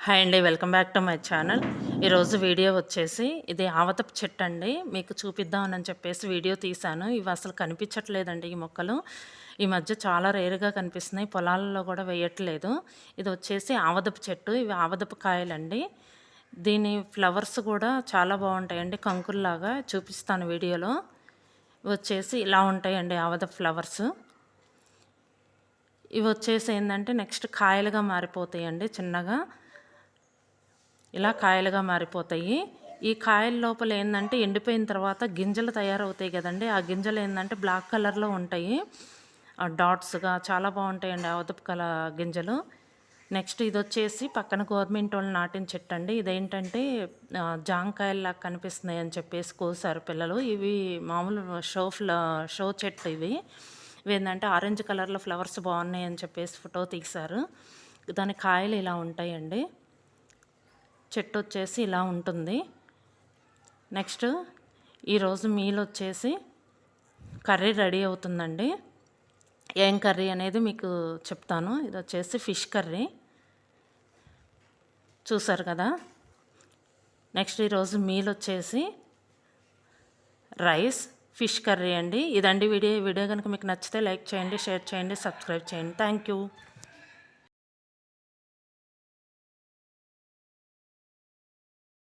Hi అండి, welcome back to my channel. ఈరోజు video వచ్చేసి ఇది ఆవదపు చెట్టు అండి. మీకు చూపిద్దామని చెప్పేసి వీడియో తీశాను. ఇవి అసలు కనిపించట్లేదండి ఈ మొక్కలు. ఈ మధ్య చాలా రేరుగా కనిపిస్తున్నాయి. పొలాలలో కూడా వేయట్లేదు. ఇది వచ్చేసి ఆవదపు చెట్టు. ఇవి ఆవదపు కాయలండి. దీని ఫ్లవర్స్ కూడా చాలా బాగుంటాయండి, కంకుల్లాగా. చూపిస్తాను వీడియోలో. ఇవి వచ్చేసి ఇలా ఉంటాయండి ఆవదపు ఫ్లవర్స్. ఇవి వచ్చేసి ఏంటంటే నెక్స్ట్ కాయలుగా మారిపోతాయండి చిన్నగా. ఇలా కాయలుగా మారిపోతాయి. ఈ కాయల లోపల ఏంటంటే ఎండిపోయిన తర్వాత గింజలు తయారవుతాయి కదండి. ఆ గింజలు ఏంటంటే బ్లాక్ కలర్లో ఉంటాయి, డాట్స్గా. చాలా బాగుంటాయండి ఆవదపు గింజలు. నెక్స్ట్ ఇది వచ్చేసి పక్కన గవర్నమెంట్ వాళ్ళు నాటిన చెట్టు అండి. ఇదేంటంటే జాంకాయల్లా కనిపిస్తున్నాయి అని చెప్పేసి కోసారు పిల్లలు. ఇవి మామూలు షో చెట్టు ఇవి. ఏంటంటే ఆరెంజ్ కలర్లో ఫ్లవర్స్ బాగున్నాయి అని చెప్పేసి ఫోటో తీశారు. దాని కాయలు ఇలా ఉంటాయండి. చెట్టు వచ్చేసి ఇలా ఉంటుంది. నెక్స్ట్ ఈరోజు మీల్ వచ్చేసి కర్రీ రెడీ అవుతుందండి. ఏం కర్రీ అనేది మీకు చెప్తాను. ఇది వచ్చేసి ఫిష్ కర్రీ, చూసారు కదా. నెక్స్ట్ ఈరోజు మీల్ వచ్చేసి రైస్, ఫిష్ కర్రీ అండి. ఇదండి వీడియో కనుక మీకు నచ్చితే లైక్ చేయండి, షేర్ చేయండి, సబ్స్క్రైబ్ చేయండి. Thank you.